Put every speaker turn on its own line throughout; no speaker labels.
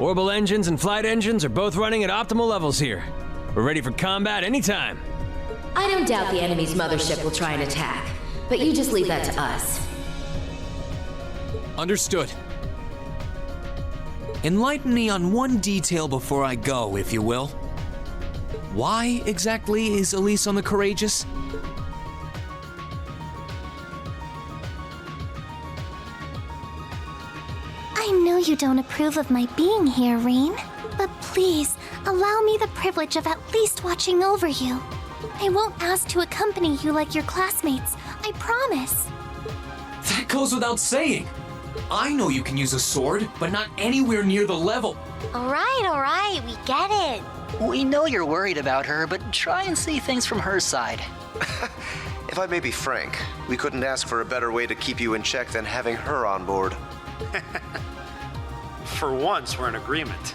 Orbital engines and flight engines are both running at optimal levels here. We're ready for combat anytime.
I don't doubt the enemy's mothership will try and attack, but you just leave that to us.
Understood. Enlighten me on one detail before I go, if you will. Why exactly is Elisa the Courageous?
I know you don't approve of my being here, Rean, but please, allow me the privilege of at least watching over you. I won't ask to accompany you like your classmates, I promise.
That goes without saying. I know you can use a sword, but not anywhere near the level.
Alright, we get it.
We know you're worried about her, but try and see things from her side.
If I may be frank, we couldn't ask for a better way to keep you in check than having her on board.
For once, we're in agreement.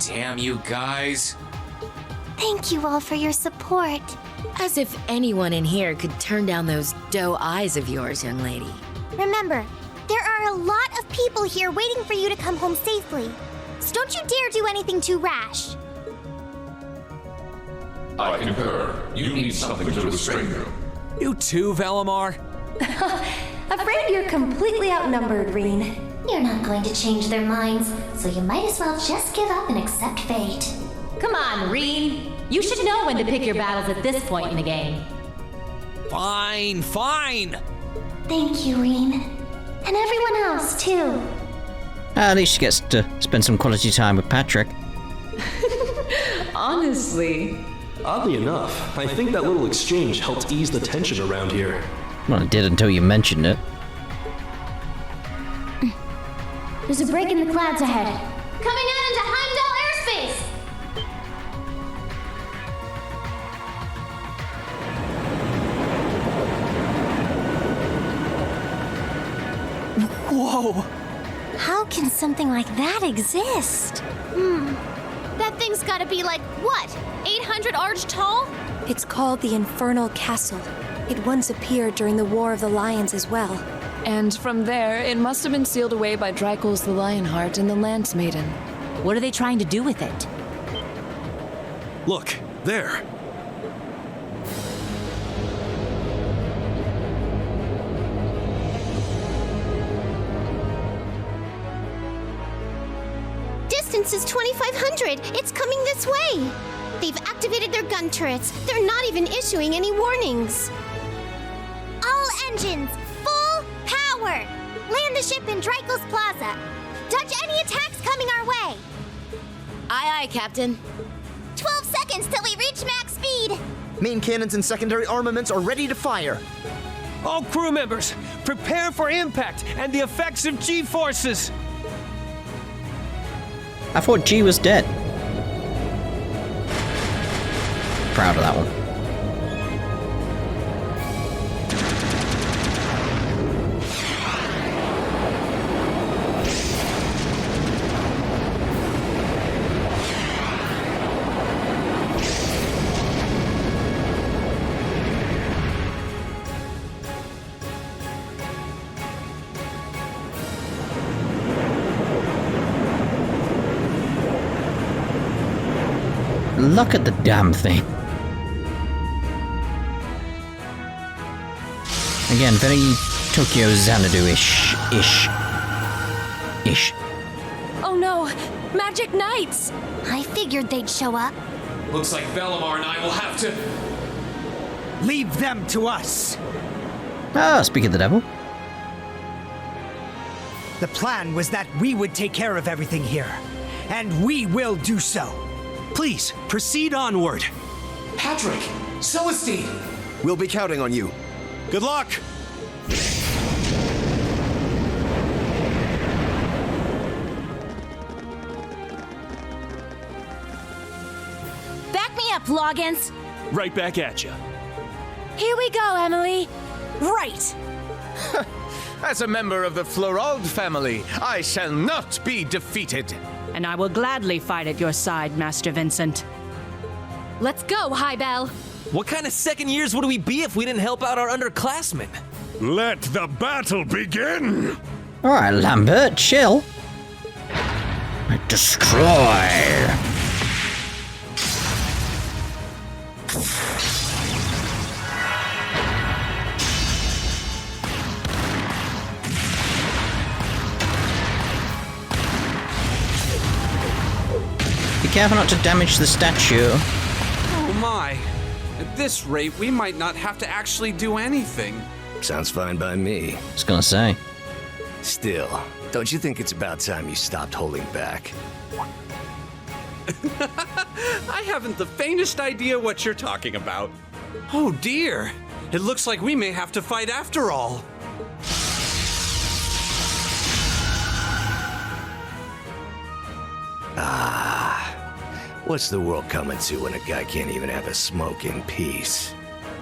Damn you guys.
Thank you all for your support.
As if anyone in here could turn down those doe eyes of yours, young lady.
Remember, there are a lot of people here waiting for you to come home safely. So don't you dare do anything too rash.
I concur. You need something to restrain them.
You too, Valimar?
Afraid you're completely outnumbered, Rean.
You're not going to change their minds, so you might as well just give up and accept fate.
Come on, Rean. You should know when to pick your battles at this point in the game.
Fine.
Thank you, Rean. And everyone else, too.
At least she gets to spend some quality time with Patrick.
Honestly.
Oddly enough, I think that little exchange helped ease the tension around here.
Well, it did until you mentioned it.
There's a break in the clouds ahead.
Coming out into Heimdallr airspace!
Whoa!
How can something like that exist?
That thing's gotta be like, what? 800 arch tall?
It's called the Infernal Castle. It once appeared during the War of the Lions as well.
And from there, it must have been sealed away by Drykul's the Lionheart and the Lance Maiden.
What are they trying to do with it?
Look, there.
Distance is 2,500. It's coming this way. They've activated their gun turrets. They're not even issuing any warnings. All engines, full power. Land the ship in Drykul's Plaza. Dodge any attacks coming our way.
Aye, aye, Captain.
12 seconds till we reach max speed.
Main cannons and secondary armaments are ready to fire.
All crew members, prepare for impact and the effects of G-forces.
I thought G was dead. Proud of that one. Look at the damn thing. Again, very Tokyo Xanadu-ish.
Oh no! Magic Knights!
I figured they'd show up.
Looks like Valimar and I will have to...
Leave them to us.
Ah, speak of the devil.
The plan was that we would take care of everything here, and we will do so. Please, proceed onward.
Patrick! Celestine!
We'll be counting on you.
Good luck!
Back me up, Loggins!
Right back at you.
Here we go, Emily.
Right!
As a member of the Florald family, I shall not be defeated.
And I will gladly fight at your side, Master Vincent.
Let's go, Highbell!
What kind of second years would we be if we didn't help out our underclassmen?
Let the battle begin!
Alright, Lambert, chill. Destroy! Be careful not to damage the statue.
Oh my. At this rate, we might not have to actually do anything.
Sounds fine by me.
I was gonna say.
Still, don't you think it's about time you stopped holding back?
I haven't the faintest idea what you're talking about. Oh dear. It looks like we may have to fight after all.
What's the world coming to when a guy can't even have a smoke in peace?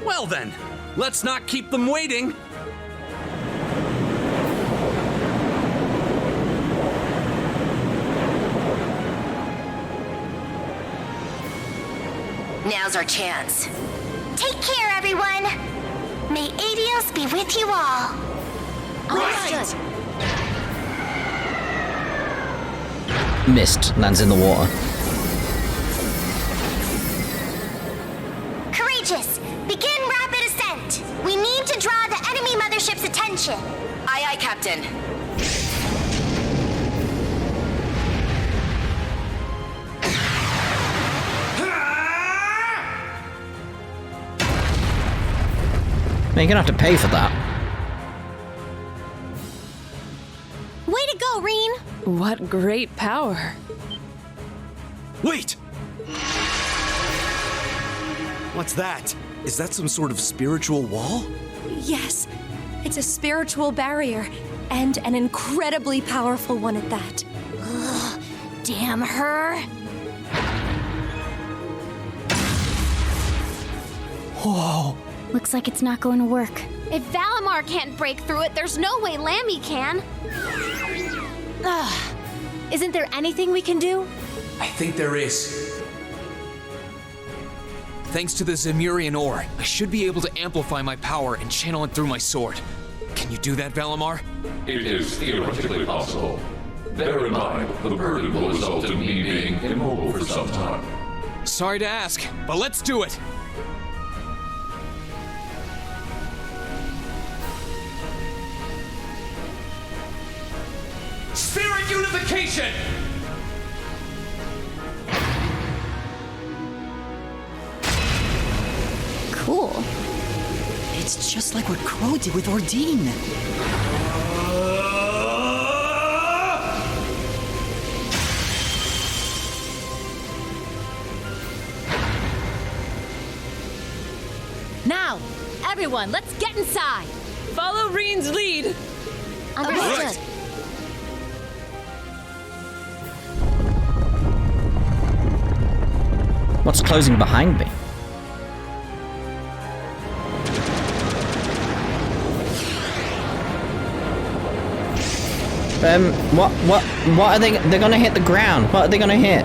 Well then, let's not keep them waiting.
Now's our chance. Take care, everyone. May Adios be with you all.
Understood.
Mist lands in the water.
Courageous, begin rapid ascent. We need to draw the enemy mothership's attention.
Aye, aye, Captain.
Man, you're gonna have to pay for that.
Way to go, Rean!
What great power.
Wait! What's that? Is that some sort of spiritual wall?
Yes, it's a spiritual barrier, and an incredibly powerful one at that.
Ugh, damn her!
Whoa!
Looks like it's not going to work. If Valimar can't break through it, there's no way Lammy can. Ugh. Isn't there anything we can do?
I think there is. Thanks to the Zemurian ore, I should be able to amplify my power and channel it through my sword. Can you do that, Valimar?
It is theoretically possible. Bear in mind, the burden will result in me being immobile for some time.
Sorry to ask, but let's do it! Spirit unification!
Cool.
It's just like what Crow did with Ordine.
Now, everyone, let's get inside.
Follow Rean's lead.
Understood.
What's closing behind me? What are they? They're gonna hit the ground. What are they gonna hit?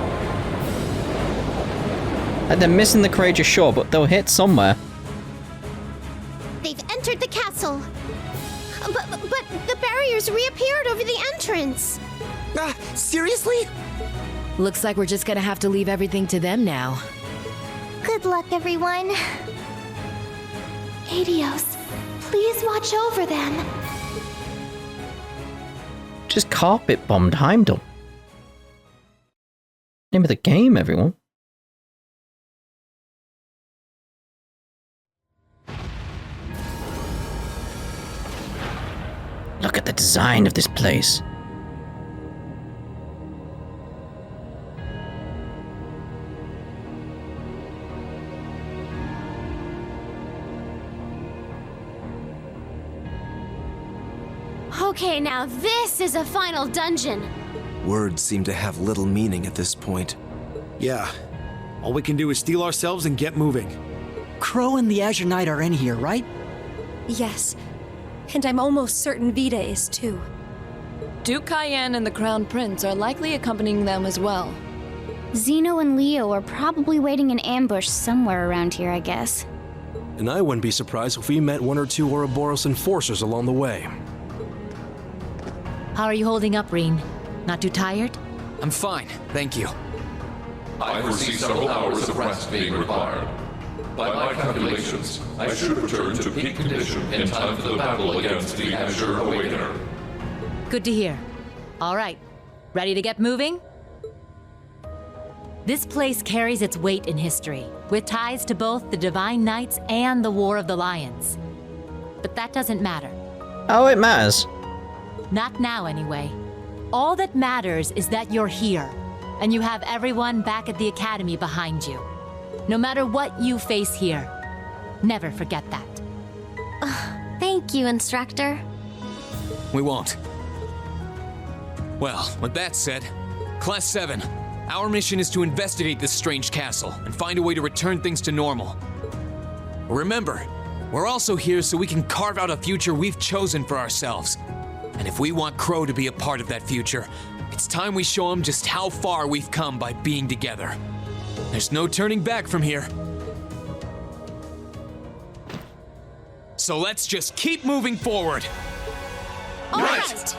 They're missing the courageous shore, but they'll hit somewhere.
They've entered the castle. But the barriers reappeared over the entrance.
Seriously?
Looks like we're just gonna have to leave everything to them now.
Good luck, everyone. Adios, please watch over them.
Just carpet bombed Heimdallr. Name of the game, everyone. Look at the design of this place.
Okay, now this is a final dungeon.
Words seem to have little meaning at this point.
Yeah. All we can do is steel ourselves and get moving.
Crow and the Azure Knight are in here, right?
Yes, and I'm almost certain Vita is too.
Duke Cayenne and the Crown Prince are likely accompanying them as well.
Zeno and Leo are probably waiting in ambush somewhere around here, I guess.
And I wouldn't be surprised if we met one or two Ouroboros enforcers along the way.
How are you holding up, Rean? Not too tired?
I'm fine, thank you.
I foresee several hours of rest being required. By my calculations, I should return to peak condition in time for the battle against the Azure Awakener.
Good to hear. All right, ready to get moving? This place carries its weight in history, with ties to both the Divine Knights and the War of the Lions. But that doesn't matter.
Oh, it matters.
Not now, anyway. All that matters is that you're here, and you have everyone back at the Academy behind you. No matter what you face here, never forget that.
Thank you, Instructor.
We won't. Well, with that said, Class 7, our mission is to investigate this strange castle and find a way to return things to normal. Remember, we're also here so we can carve out a future we've chosen for ourselves. And if we want Crow to be a part of that future, it's time we show him just how far we've come by being together. There's no turning back from here. So let's just keep moving forward.
All right.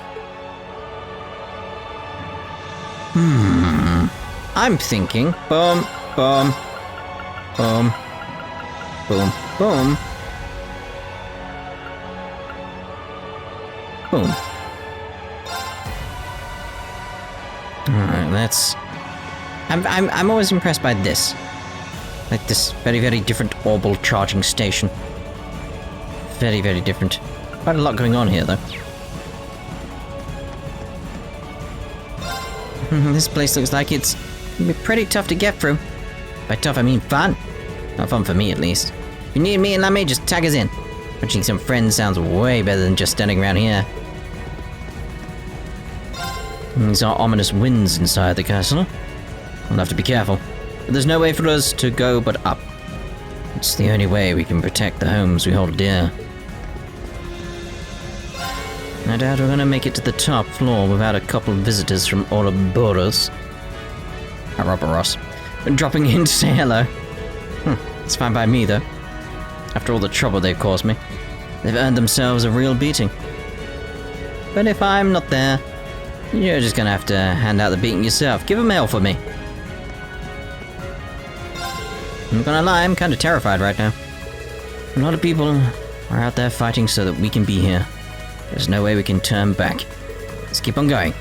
I'm thinking, boom, boom, boom, boom, boom, boom. Alright, let's... I'm always impressed by this. Like this very, very different orbital charging station. Very, very different. Quite a lot going on here, though. This place looks like it's gonna be pretty tough to get through. By tough, I mean fun. Not fun for me, at least. If you need me and Lammy, just tag us in. Watching some friends sounds way better than just standing around here. These are ominous winds inside the castle. We'll have to be careful. But there's no way for us to go but up. It's the only way we can protect the homes we hold dear. I doubt we're gonna make it to the top floor without a couple of visitors from Ouroboros. Dropping in to say hello. It's fine by me, though. After all the trouble they've caused me, they've earned themselves a real beating. But if I'm not there, you're just gonna have to hand out the beating yourself. Give 'em hell for me. I'm not gonna lie, I'm kinda terrified right now. A lot of people are out there fighting so that we can be here. There's no way we can turn back. Let's keep on going.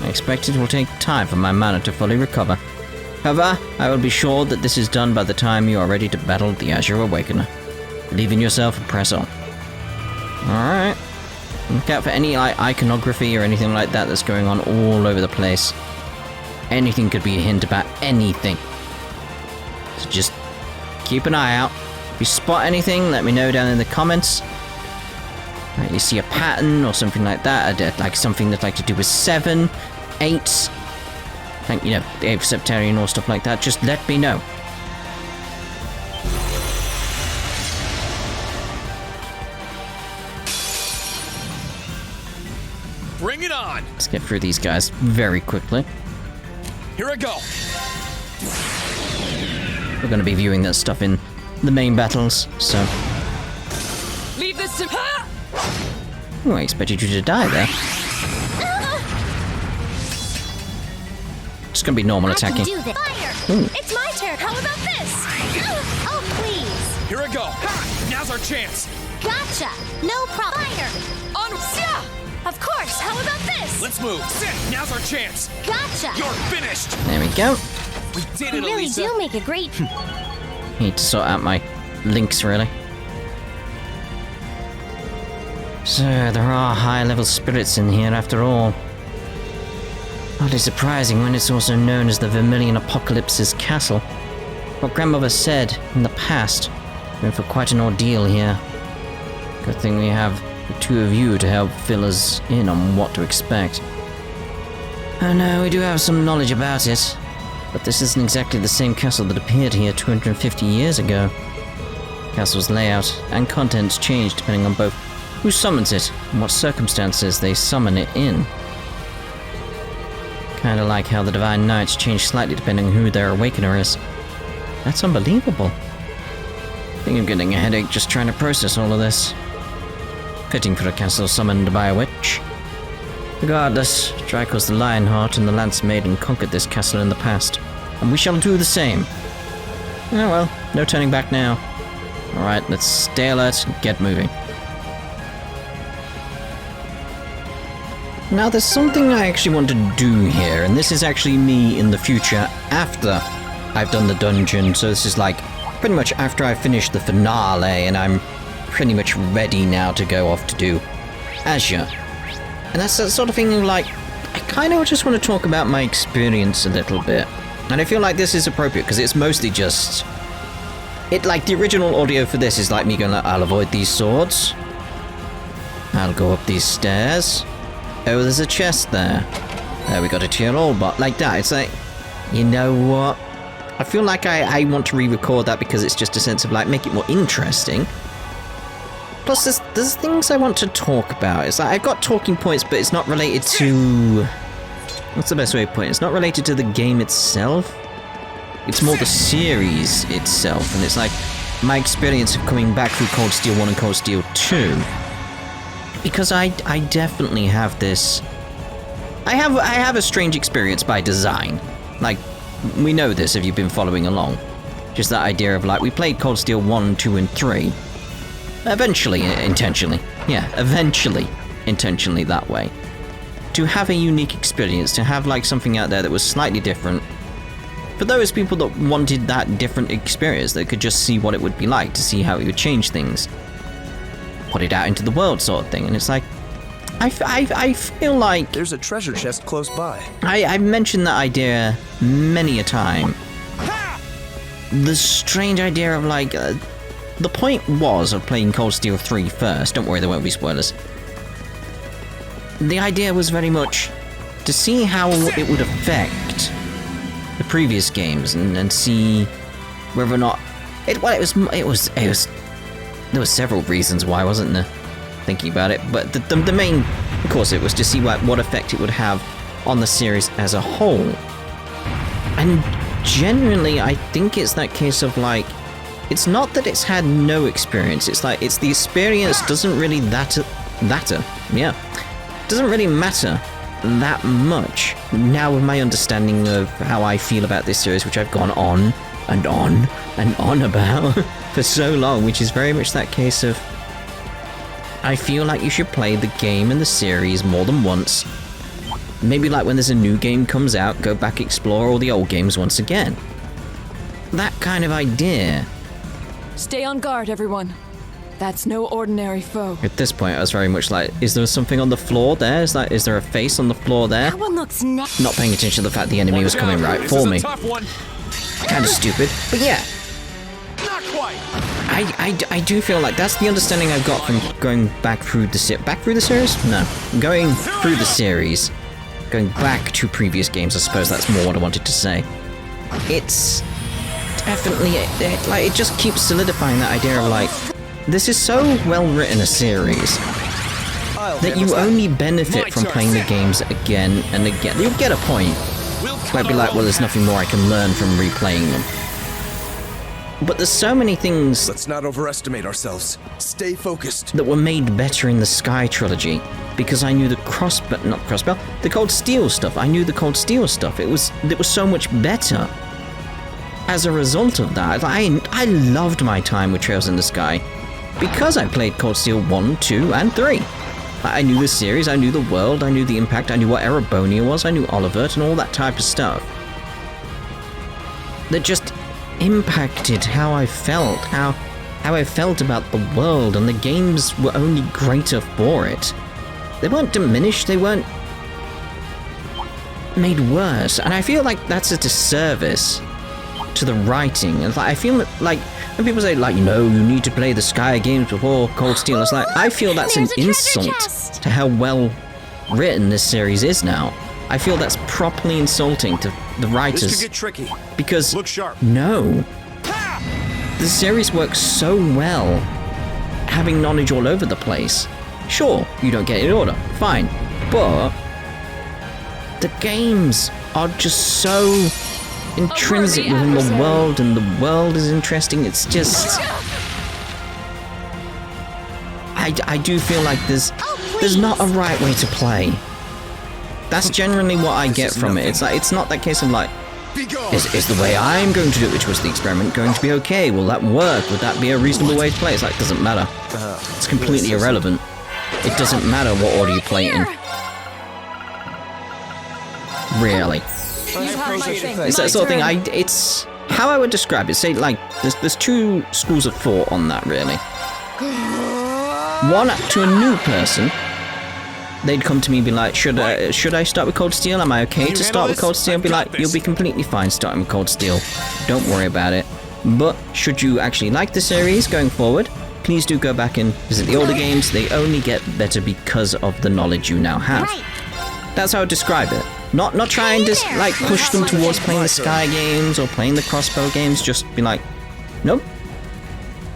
I expect it will take time for my mana to fully recover. However, I will be sure that this is done by the time you are ready to battle the Azure Awakener. Believe in yourself and press on. Alright. Look out for any iconography or anything like that that's going on all over the place. Anything could be a hint about anything. So just keep an eye out. If you spot anything, let me know down in the comments. You see a pattern or something like that, like something that's like to do with 7, 8, like, you know, the 8th Septarian or stuff like that, just let me know.
Bring it on!
Let's get through these guys very quickly.
Here I go!
We're going to be viewing that stuff in the main battles, so...
Leave this to...
Oh, I expected you to die there. Just gonna be normal attacking.
Do this. Fire!
Ooh.
It's my turn! How about this? Oh, please!
Here I go! Ha! Now's our chance!
Gotcha! No problem! Fire!
On...
Of course! How about this?
Let's move! Sit! Now's our chance!
Gotcha!
You're finished!
There we go.
We did it,
You really
Elisa!
do make a great...
Need to sort out my links, really. So, there are high-level spirits in here after all. Hardly surprising when it's also known as the Vermilion Apocalypse's castle. What Grandmother said in the past, went for quite an ordeal here. Good thing we have the two of you to help fill us in on what to expect. Oh no, we do have some knowledge about it, but this isn't exactly the same castle that appeared here 250 years ago. Castle's layout and contents change depending on both who summons it and what circumstances they summon it in. Kinda like how the Divine Knights change slightly depending on who their Awakener is. That's unbelievable. I think I'm getting a headache just trying to process all of this. Fitting for a castle summoned by a witch. Regardless, Draco's the Lionheart and the Lance Maiden conquered this castle in the past, and we shall do the same. Oh well, no turning back now. Alright, let's stay alert and get moving. Now there's something I actually want to do here, and this is actually me in the future after I've done the dungeon, so this is like pretty much after I finish the finale and I'm pretty much ready now to go off to do Azure. And that's that sort of thing, like, I kind of just want to talk about my experience a little bit. And I feel like this is appropriate because it's mostly just... like, the original audio for this is like me going like, I'll avoid these swords. I'll go up these stairs. Oh, there's a chest there. There, we got a tier all bot. Like that, it's like, you know what? I feel like I want to re-record that because it's just a sense of, like, make it more interesting. Plus, there's things I want to talk about. It's like, I've got talking points, but it's not related to... What's the best way to put it? It's not related to the game itself. It's more the series itself. And it's like, my experience of coming back through Cold Steel 1 and Cold Steel 2. Because I definitely have this... I have a strange experience by design. Like, we know this if you've been following along. Just that idea of, like, we played Cold Steel 1, 2, and 3. Eventually, intentionally. Yeah, eventually, intentionally that way. To have a unique experience, to have, like, something out there that was slightly different. For those people that wanted that different experience, that could just see what it would be like, to see how it would change things. Put it out into the world sort of thing, and it's like, I feel like...
There's a treasure chest close by.
I've mentioned that idea many a time. The strange idea of, like... the point was of playing Cold Steel 3 first. Don't worry, there won't be spoilers. The idea was very much to see how it would affect the previous games and see whether or not... There were several reasons why, wasn't there? Thinking about it, but the main, of course, it was to see what effect it would have on the series as a whole. And genuinely, I think it's that case of, like, it's not that it's had no experience, it's like, it's the experience doesn't really matter that much. Now with my understanding of how I feel about this series, which I've gone on and on and on about for so long, which is very much that case of, I feel like you should play the game and the series more than once. Maybe like when there's a new game comes out, go back, explore all the old games once again. That kind of idea.
Stay on guard, everyone. That's no ordinary foe.
At this point, I was very much like, is there something on the floor there? Is there a face on the floor there?
That one looks
Not paying attention to the fact the enemy was coming right for me. Kind of stupid, but yeah.
Not quite.
I do feel like that's the understanding I've got from going back through the series? No. Going through the series. Going back to previous games, I suppose that's more what I wanted to say. It's definitely, it just keeps solidifying that idea of, like, this is so well written a series that you only benefit from playing the games again and again. You'll get a point. Might be like, well, there's nothing more I can learn from replaying them. But there's so many things...
Let's not overestimate ourselves. Stay focused.
...that were made better in the Sky trilogy. Because I knew the the Cold Steel stuff. I knew the Cold Steel stuff. It was so much better. As a result of that, I loved my time with Trails in the Sky. Because I played Cold Steel 1, 2, and 3. I knew the series, I knew the world, I knew the impact, I knew what Erebonia was, I knew Olivert, and all that type of stuff. That just impacted how I felt, how I felt about the world, and the games were only greater for it. They weren't diminished, they weren't made worse, and I feel like that's a disservice to the writing. And I feel like when people say, like, no, you need to play the Sky games before Cold Steel, it's like, I feel that's an insult to how well written this series is now. I feel that's properly insulting to the writers.
This could get tricky.
Because
look sharp.
No, the series works so well, having knowledge all over the place. Sure, you don't get it in order, fine, but the games are just so intrinsic within the world, and the world is interesting. It's just, I do feel like there's not a right way to play. that's generally what I get from it. It's like, it's not that case of like, is the way I'm going to do it, which was the experiment, going to be okay? Will that work? Would that be a reasonable way to play? It's like, doesn't matter. It's completely irrelevant. It doesn't matter what order you play it in. Really. It's that sort of thing. It's how I would describe it. Say, like, there's two schools of thought on that, really. One, to a new person, they'd come to me and be like, should I start with Cold Steel? Am I okay to start with Cold Steel? I'd be like, you'll be completely fine starting with Cold Steel. Don't worry about it. But should you actually like the series going forward, please do go back and visit the older games. They only get better because of the knowledge you now have. That's how I would describe it. Not trying to like push them towards playing the Sky games or playing the Crossbow games. Just be like, nope.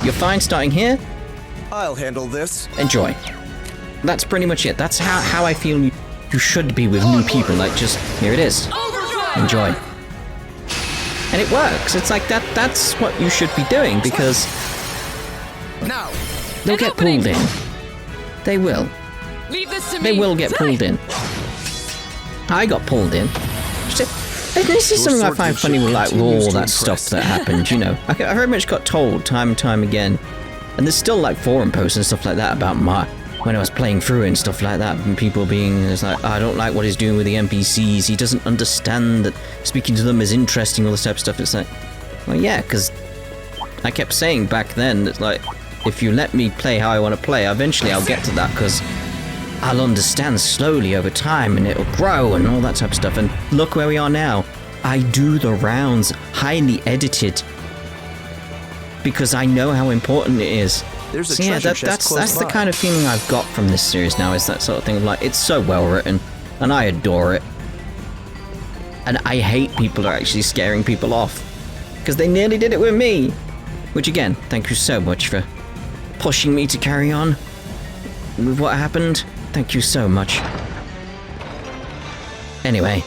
You're fine starting here.
I'll handle this.
Enjoy. That's pretty much it. That's how I feel you should be with new people. Like, just, here it is. Enjoy. And it works. It's like that's what you should be doing, because they'll get pulled in. They will.
Leave this to me.
They will get pulled in. I got pulled in. This is something I find funny with, like, all that stuff that happened, you know. I very much got told time and time again. And there's still, like, forum posts and stuff like that about when I was playing through it and stuff like that, and people being it's like, I don't like what he's doing with the NPCs. He doesn't understand that speaking to them is interesting, all this type of stuff. It's like, well, yeah, because I kept saying back then, it's like, if you let me play how I want to play, eventually I'll get to that, because I'll understand slowly over time, and it'll grow and all that type of stuff. And look where we are now. I do the rounds, highly edited, because I know how important it is.
There's a
so yeah, that's the kind of feeling I've got from this series now, is that sort of thing of like, it's so well written, and I adore it. And I hate people who are actually scaring people off, because they nearly did it with me. Which again, thank you so much for pushing me to carry on with what happened. Thank you so much. Anyway,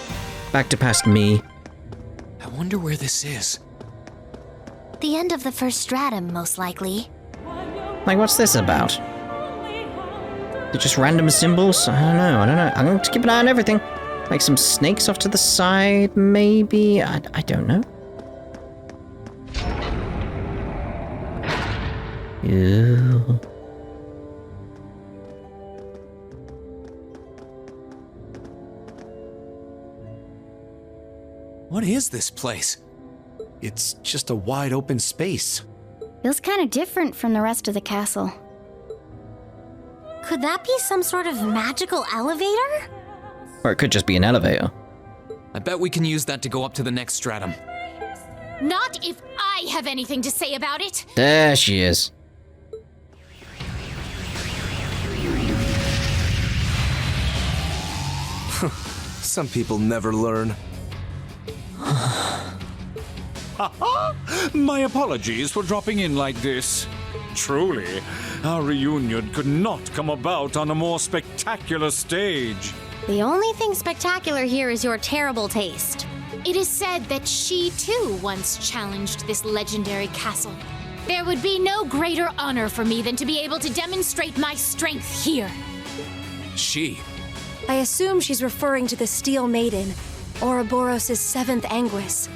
back to past me.
I wonder where this is.
The end of the first stratum, most likely.
Like, what's this about? They're just random symbols? I don't know. I'm going to keep an eye on everything. Like some snakes off to the side, maybe? I don't know. Ew.
What is this place?
It's just a wide open space.
Feels kind of different from the rest of the castle.
Could that be some sort of magical elevator?
Or it could just be an elevator.
I bet we can use that to go up to the next stratum.
Not if I have anything to say about it.
There she is.
Some people never learn.
My apologies for dropping in like this. Truly, our reunion could not come about on a more spectacular stage.
The only thing spectacular here is your terrible taste.
It is said that she, too, once challenged this legendary castle. There would be no greater honor for me than to be able to demonstrate my strength here.
She?
I assume she's referring to the Steel Maiden, Ouroboros' seventh Anguis.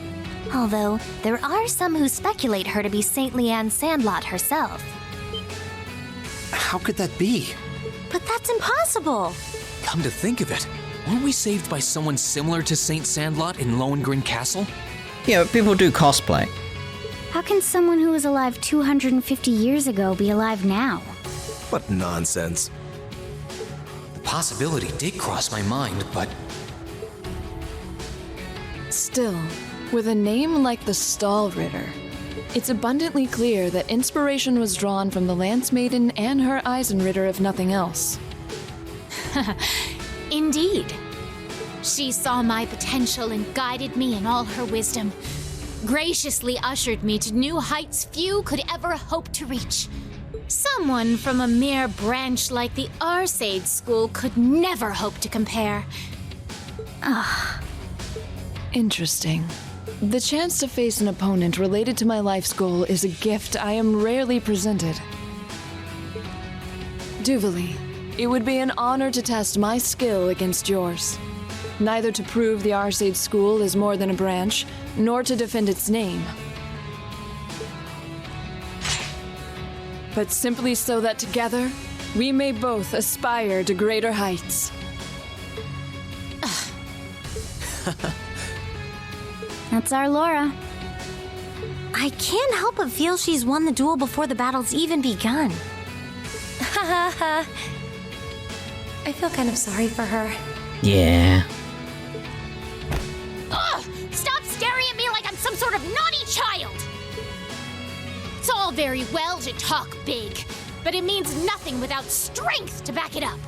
Although, there are some who speculate her to be Saint Leanne Sandlot herself.
How could that be?
But that's impossible!
Come to think of it, weren't we saved by someone similar to Saint Sandlot in Lohengrin Castle?
Yeah, people do cosplay.
How can someone who was alive 250 years ago be alive now?
What nonsense.
The possibility did cross my mind, but...
Still, with a name like the Stahlritter, it's abundantly clear that inspiration was drawn from the Lance Maiden and her Eisenritter, if nothing else.
Indeed. She saw my potential and guided me in all her wisdom. Graciously ushered me to new heights few could ever hope to reach. Someone from a mere branch like the Arcade School could never hope to compare.
Interesting. The chance to face an opponent related to my life's goal is a gift I am rarely presented. Duvalie, it would be an honor to test my skill against yours. neither to prove the Arseid school is more than a branch, nor to defend its name. But simply so that together, we may both aspire to greater heights.
That's our Laura. I can't help but feel she's won the duel before the battle's even begun. Ha ha ha. I feel kind of sorry for her.
Yeah.
Ugh! Stop staring at me like I'm some sort of naughty child! It's all very well to talk big, but it means nothing without strength to back it up.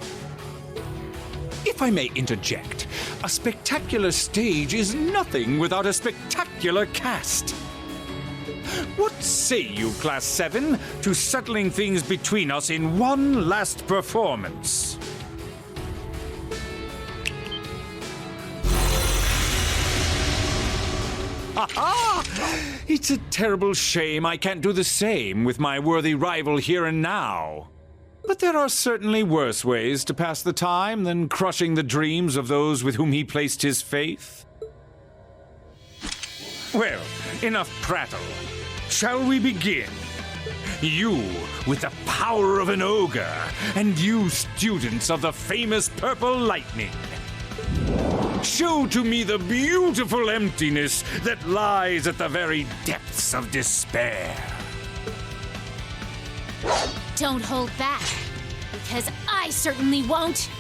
If I may interject, a spectacular stage is nothing without a spectacular cast. What say you, Class 7, to settling things between us in one last performance? Ha-ha! It's a terrible shame I can't do the same with my worthy rival here and now. But there are certainly worse ways to pass the time than crushing the dreams of those with whom he placed his faith. Well, enough prattle. Shall we begin? You with the power of an ogre, and you students of the famous purple lightning. Show to me the beautiful emptiness that lies at the very depths of despair.
Don't hold back, because I certainly won't.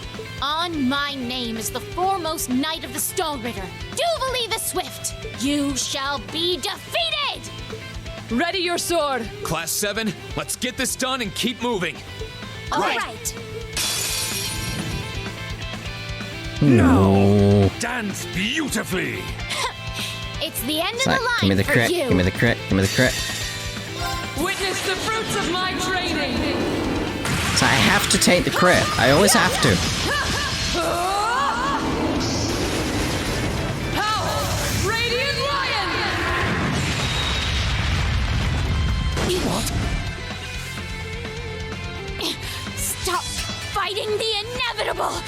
On my name as the foremost knight of the Stahlritter, Duvalie the Swift, you shall be defeated!
Ready your sword!
Class 7, let's get this done and keep moving.
All right.
No.
Dance beautifully.
It's the end
It's
of
like,
the line
give me the
for
crit,
you.
give me the crit, give me the crit.
Witness the fruits of my training!
So I have to take the crit. I always have to.
Power! Radiant Lion!
What? Stop fighting the inevitable!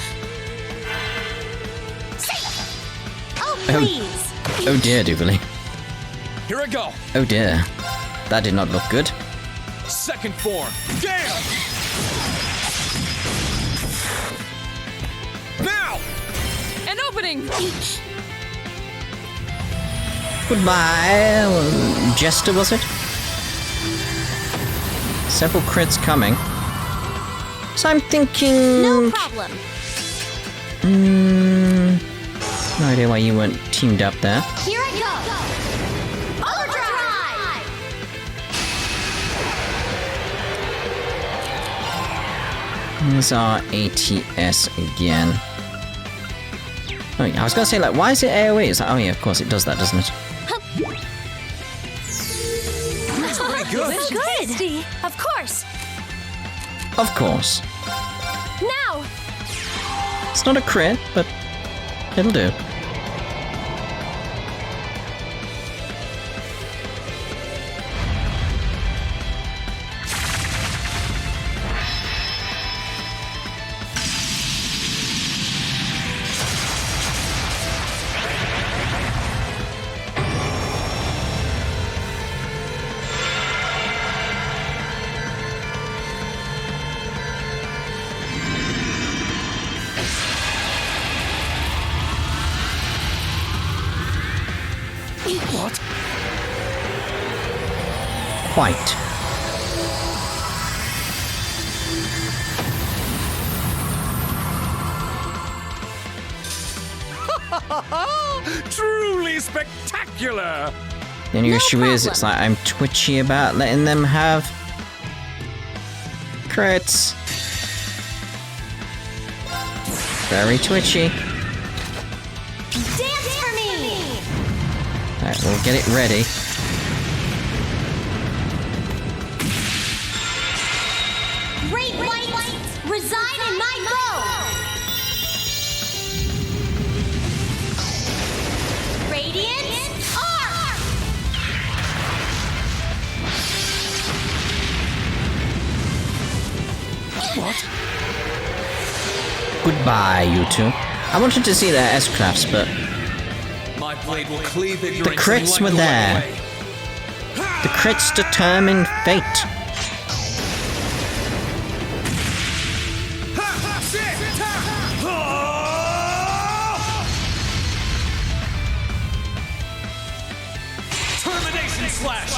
Oh, please!
Oh dear, Duvalie.
Here I go.
Oh dear. That did not look good.
Second form. Damn! Now!
An opening!
Goodbye, Jester, was it? Several crits coming. So I'm thinking...
No problem.
No idea why you weren't teamed up there.
Here I go! Overdrive!
Here's our ATS again. Oh, yeah, I was gonna say, like, why is it AoE? It's like, oh yeah, of course it does that, doesn't it?
That's pretty good. Good. Of course.
Of course.
Now.
It's not a crit, but it'll do.
What?
Quite.
Truly spectacular!
The only issue is, it's like I'm twitchy about letting them have crits. Very twitchy.
Dance for me!
Alright, we'll get it ready.
Great lights reside in my bow! Radiant arc!
What?
Goodbye, you two. I wanted to see their S-class, but
My blade will cleave
the
ignorance
crits
and
were
light the
there.
way.
The crits determine fate.
Termination slash!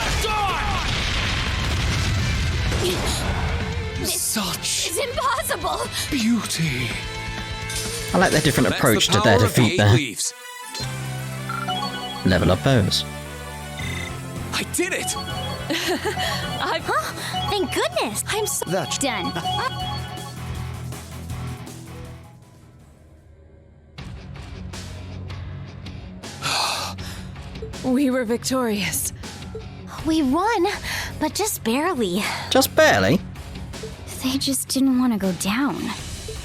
Such is impossible.
Beauty.
I like their different
That's
approach
the
to their
power of the
defeat
eight
there.
leaves.
Level up bows.
I did it!
Thank goodness! I'm so done.
We were victorious.
We won, but just barely.
Just barely?
They just didn't want to go down.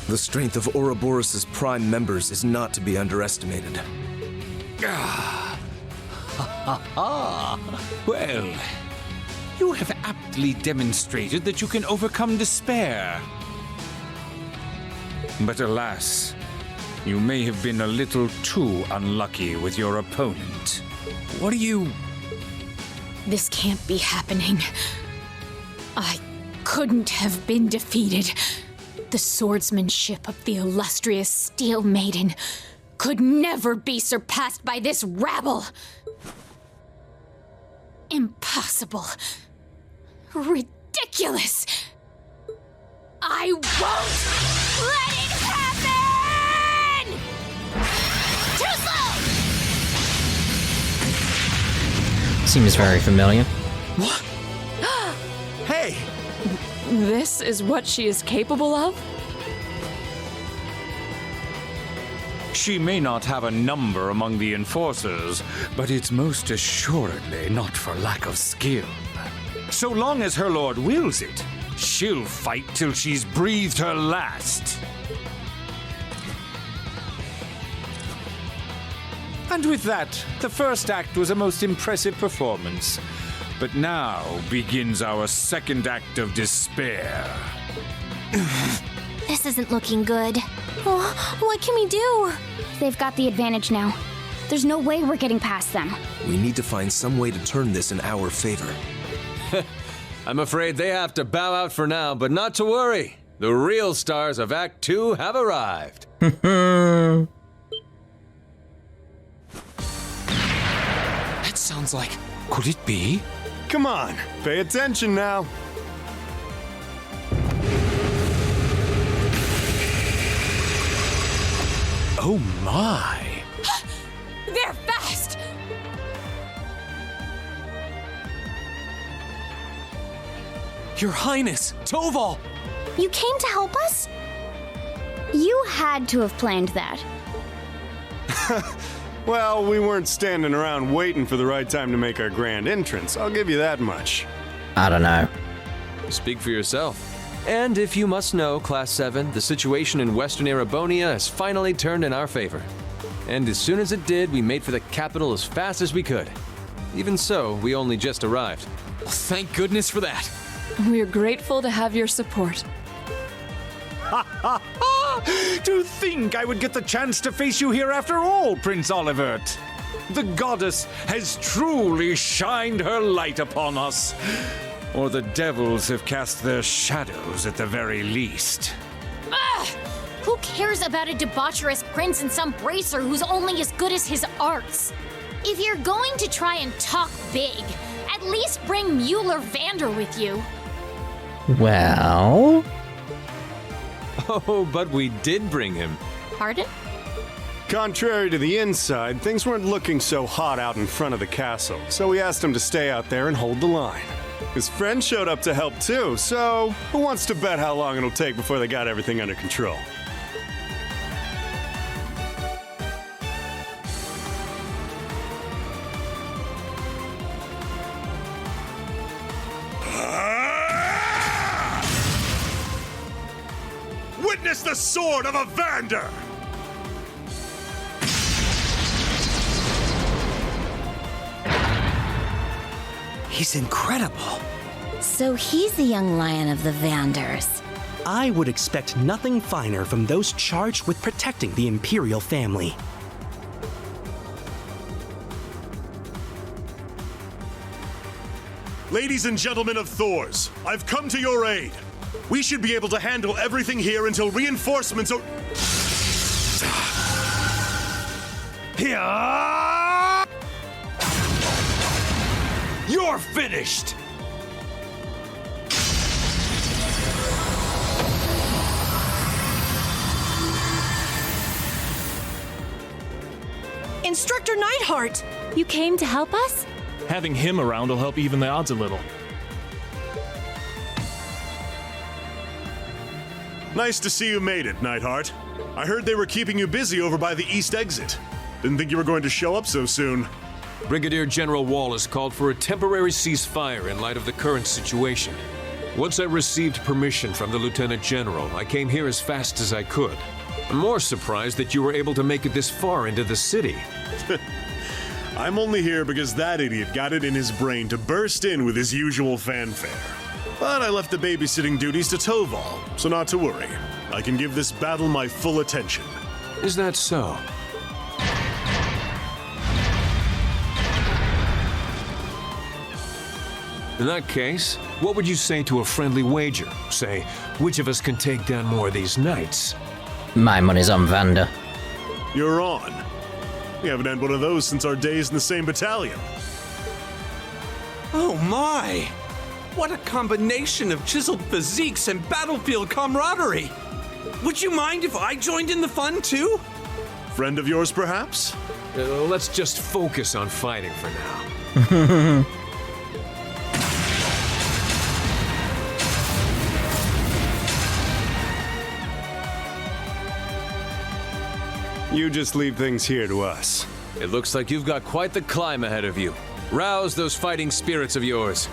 The strength of Ouroboros' prime members is not to be underestimated.
Well, you have aptly demonstrated that you can overcome despair. But alas, you may have been a little too unlucky with your opponent.
What are you...
This can't be happening. I couldn't have been defeated. The swordsmanship of the illustrious Steel Maiden could never be surpassed by this rabble. Impossible. Ridiculous. I won't let it happen! Too slow!
Seems very familiar.
What? Hey!
This is what she is capable of?
She may not have a number among the enforcers, but it's most assuredly not for lack of skill. So long as her lord wills it, she'll fight till she's breathed her last. And with that, the first act was a most impressive performance. But now begins our second act of despair.
This isn't looking good. Oh, what can we do? They've got the advantage now. There's no way we're getting past them.
We need to find some way to turn this in our favor.
I'm afraid they have to bow out for now, but not to worry. The real stars of Act 2 have arrived.
That sounds like...
Could it be?
Come on, pay attention now.
Oh my!
They're fast!
Your Highness, Toval!
You came to help us? You had to have planned that.
Well, we weren't standing around waiting for the right time to make our grand entrance. I'll give you that much.
I don't know.
Speak for yourself. And if you must know, Class 7, the situation in Western Erebonia has finally turned in our favor. And as soon as it did, we made for the capital as fast as we could. Even so, we only just arrived.
Well, thank goodness for that.
We're grateful to have your support.
To think I would get the chance to face you here after all, Prince Olivert. The goddess has truly shined her light upon us. Or the devils have cast their shadows at the very least.
Ugh! Who cares about a debaucherous prince and some bracer who's only as good as his arts? If you're going to try and talk big, at least bring Mueller Vander with you.
Well...
Oh, but we did bring him.
Pardon?
Contrary to the inside, things weren't looking so hot out in front of the castle, so we asked him to stay out there and hold the line. His friend showed up to help too, so who wants to bet how long it'll take before they got everything under control?
Witness the sword of a Vander!
He's incredible.
So he's the young lion of the Vanders.
I would expect nothing finer from those charged with protecting the Imperial family.
Ladies and gentlemen of Thors, I've come to your aid. We should be able to handle everything here until reinforcements are...
You're finished!
Instructor Neidhart!
You came to help us?
Having him around will help even the odds a little.
Nice to see you made it, Neidhart. I heard they were keeping you busy over by the east exit. Didn't think you were going to show up so soon.
Brigadier General Wallace called for a temporary ceasefire in light of the current situation. Once I received permission from the Lieutenant General, I came here as fast as I could. I'm more surprised that you were able to make it this far into the city.
I'm only here because that idiot got it in his brain to burst in with his usual fanfare. But I left the babysitting duties to Toval, so not to worry. I can give this battle my full attention.
Is that so? In that case, what would you say to a friendly wager? Say, which of us can take down more of these knights?
My money's on Vander.
You're on. We haven't had one of those since our days in the same battalion.
Oh my! What a combination of chiseled physiques and battlefield camaraderie! Would you mind if I joined in the fun too?
Friend of yours, perhaps?
Let's just focus on fighting for now.
You just leave things here to us.
It looks like you've got quite the climb ahead of you. Rouse those fighting spirits of yours.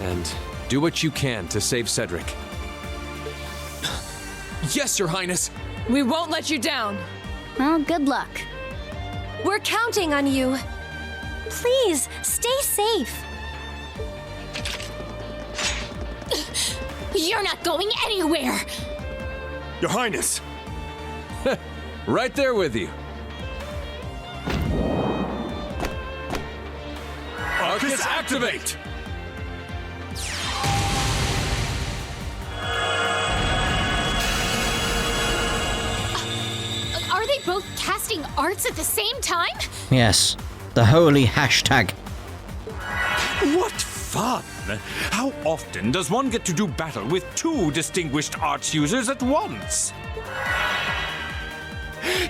And do what you can to save Cedric.
Yes, Your Highness!
We won't let you down.
Well, good luck.
We're counting on you.
Please, stay safe.
You're not going anywhere!
Your Highness!
Right there with you.
Arcus, activate!
Are they both casting arts at the same time?
Yes, the holy hashtag.
What fun! How often does one get to do battle with two distinguished arts users at once?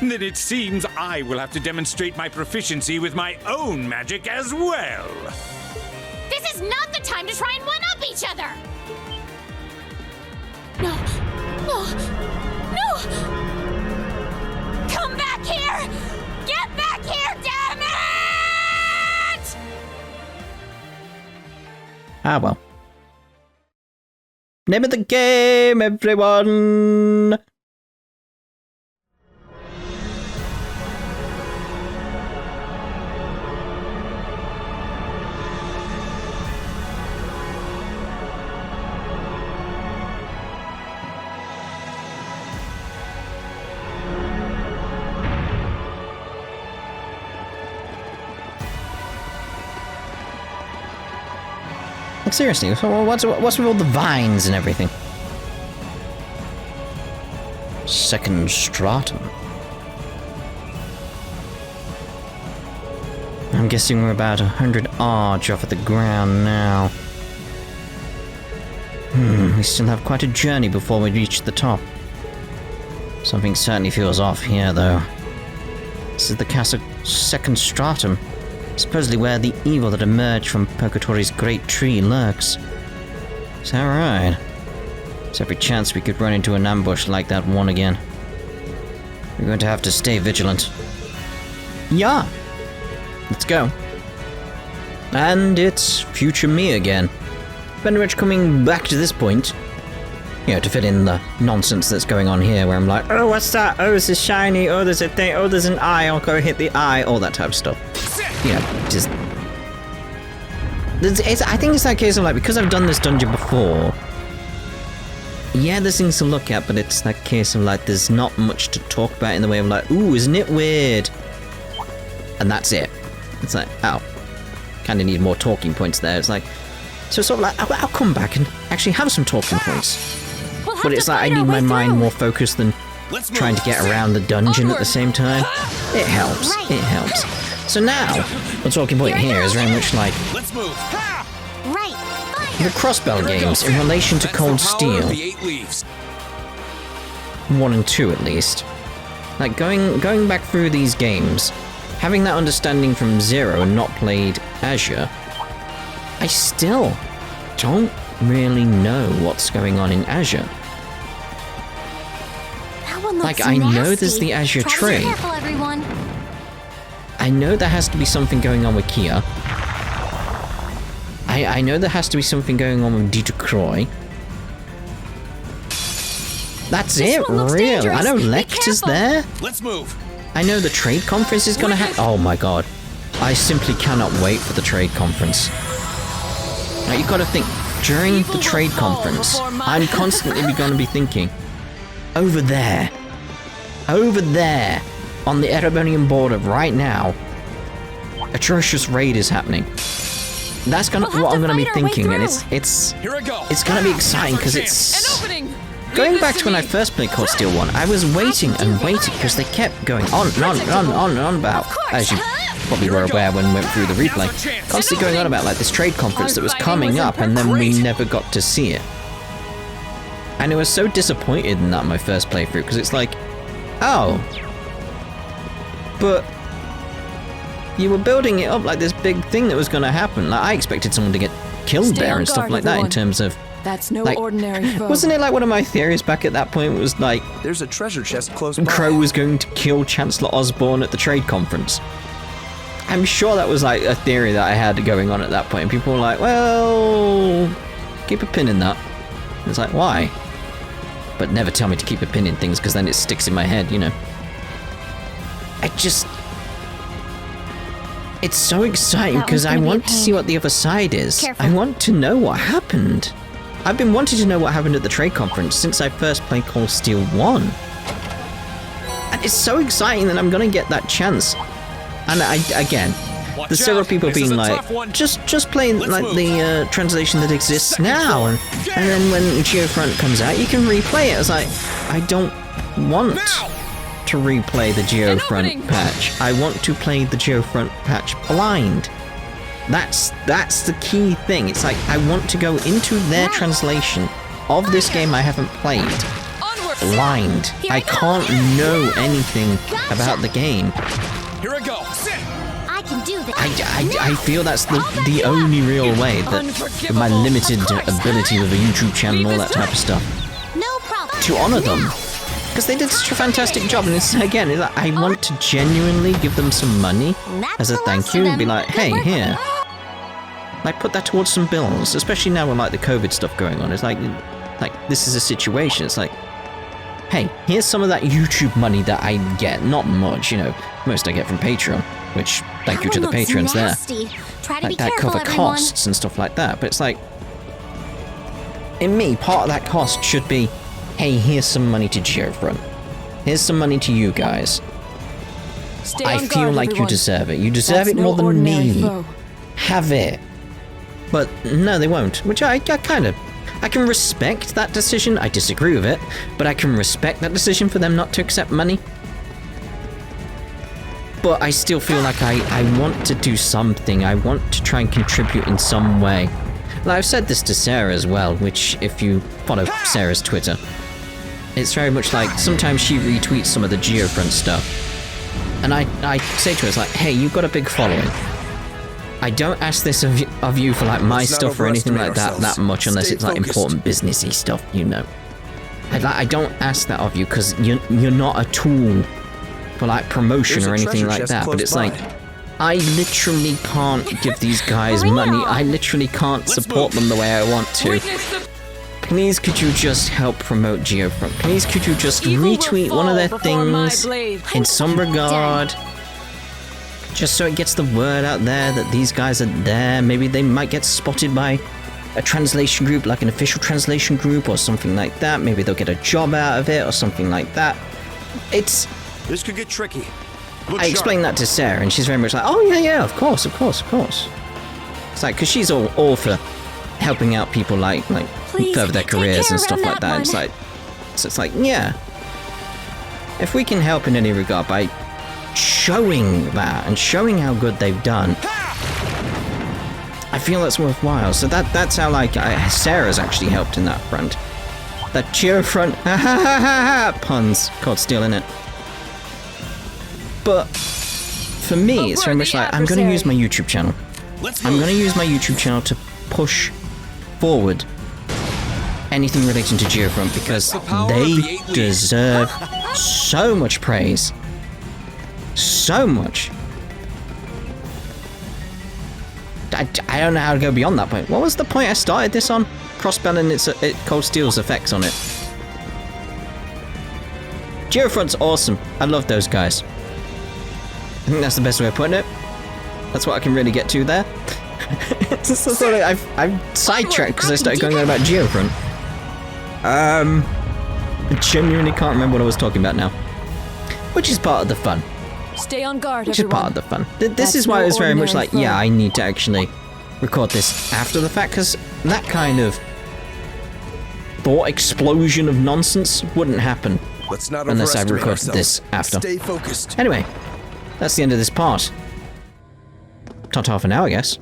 Then it seems I will have to demonstrate my proficiency with my own magic as well.
This is not the time to try and one-up each other! No! Come back here! Get back here, damn it!
Ah, well. Name of the game, everyone! Like, seriously, what's with all the vines and everything? Second stratum. I'm guessing we're about 100 arch off of the ground now. We still have quite a journey before we reach the top. Something certainly feels off here, though. This is the castle second stratum. Supposedly where the evil that emerged from Purgatory's great tree lurks. Is that right? There's every chance we could run into an ambush like that one again. We're going to have to stay vigilant. Yeah! Let's go. And it's future me again. Benrich coming back to this point. You know, to fit in the nonsense that's going on here, where I'm like, oh, what's that? Oh, this is shiny. Oh, there's a thing. Oh, there's an eye. I'll go hit the eye. All that type of stuff. You know, just... I think it's that case of, like, because I've done this dungeon before, yeah, there's things to look at, but it's that case of like, there's not much to talk about in the way of like, ooh, isn't it weird? And that's it. It's like, oh, kind of need more talking points there. It's like, so sort of like, I'll come back and actually have some talking points. But it's like, I need my mind more focused than trying to get around the dungeon at the same time. It helps. It helps. So now, the talking point here is very much like the Crossbell games in relation to Cold Steel. 1 and 2 at least. Like going back through these games, having that understanding from Zero and not played Azure, I still don't really know what's going on in Azure. Like, I know there's the Azure trade. I know there has to be something going on with Kia. I know there has to be something going on with Dieter Croy. That's it, really. I know Lecter's there.
Let's move.
I know the trade conference is gonna happen. Oh my god. I simply cannot wait for the trade conference. Now, you gotta think, during the trade conference, I'm constantly gonna be thinking, over there, on the Erebonian border right now, atrocious raid is happening. That's what I'm gonna be thinking, and it's gonna be exciting because it's going back to when I first played Cold Steel 1. I was waiting and waiting because they kept going on and on about, as you probably were aware when we went through the replay, constantly going on about like this trade conference that was coming up, and then we never got to see it. And I was so disappointed in that my first playthrough because it's like, oh, but you were building it up like this big thing that was going to happen. Like, I expected someone to get killed there and stuff like that in terms of...
That's no
like,
ordinary foe.
Wasn't it like one of my theories back at that point was like...
There's a treasure chest close by.
Crow was going to kill Chancellor Osborne at the trade conference. I'm sure that was like a theory that I had going on at that point. And people were like, well, keep a pin in that. And it's like, why? But never tell me to keep a pin in things because then it sticks in my head, you know. It's so exciting because I want to see what the other side is. Careful. I want to know what happened. I've been wanting to know what happened at the trade conference since I first played Cold Steel 1. And it's so exciting that I'm going to get that chance. And again, there's several people being like, just play like the translation that exists now. And then when Geofront comes out, you can replay it. I was like, I don't want to replay the Geofront patch. I want to play the Geofront patch blind. That's the key thing. It's like, I want to go into their translation of this game I haven't played blind. I can't know anything about the game.
Here I go.
I can do this.
I feel that's the only real way that with my limited ability with a YouTube channel and all that type of stuff,
no problem,
to honor them. Because they did such a fantastic job, and it's, again, it's like, I want to genuinely give them some money as a thank you and be like, hey, here. Like, put that towards some bills, especially now with like the COVID stuff going on. It's like this is a situation. It's like, hey, here's some of that YouTube money that I get. Not much, you know. Most I get from Patreon, which, thank you to the patrons there. Like, that cover costs and stuff like that. But it's like, in me, part of that cost should be, hey, here's some money to Geofront. Here's some money to you guys. I feel like you deserve it. You deserve it more than me. Have it. But no, they won't. Which I kind of... I can respect that decision. I disagree with it. But I can respect that decision for them not to accept money. But I still feel like I want to do something. I want to try and contribute in some way. Like, I've said this to Sarah as well, which, if you follow Sarah's Twitter, it's very much like, sometimes she retweets some of the Geofront stuff. And I say to her, it's like, hey, you've got a big following. I don't ask this of you for like my stuff or anything like that much, unless it's like important businessy stuff, you know. I don't ask that of you because you're not a tool for like promotion or anything like that. But it's like, I literally can't give these guys money. I literally can't support them the way I want to. Please could you just help promote Geofront? Please could you just retweet one of their things in some regard? Just so it gets the word out there that these guys are there. Maybe they might get spotted by a translation group, like an official translation group or something like that. Maybe they'll get a job out of it or something like that. It's...
This could get tricky.
I explained that to Sarah, and she's very much like, oh, yeah, of course. It's like, because she's all for helping out people, like
Please,
further their careers and stuff like that.
One.
It's like, so it's like, yeah. If we can help in any regard by showing that and showing how good they've done, I feel that's worthwhile. So that's how, like, Sarah's actually helped in that front. That cheer front, puns, caught stealing it. But for me, it's very much like, I'm going to use my YouTube channel. I'm going to use my YouTube channel to push forward anything relating to Geofront, because they deserve so much praise. So much. I don't know how to go beyond that point. What was the point I started this on? Crossbell and Cold Steel's effects on it. Geofront's awesome. I love those guys. I think that's the best way of putting it. That's what I can really get to there. I've sidetracked because I started going on about Geofront. I genuinely can't remember what I was talking about now. Which is part of the fun.
Stay on guard,
Which is part of the fun. This is why it was very much like, yeah, I need to actually record this after the fact, because that kind of thought explosion of nonsense wouldn't happen unless I recorded this after.
Stay focused.
Anyway, that's the end of this part. Ta-ta for now, I guess.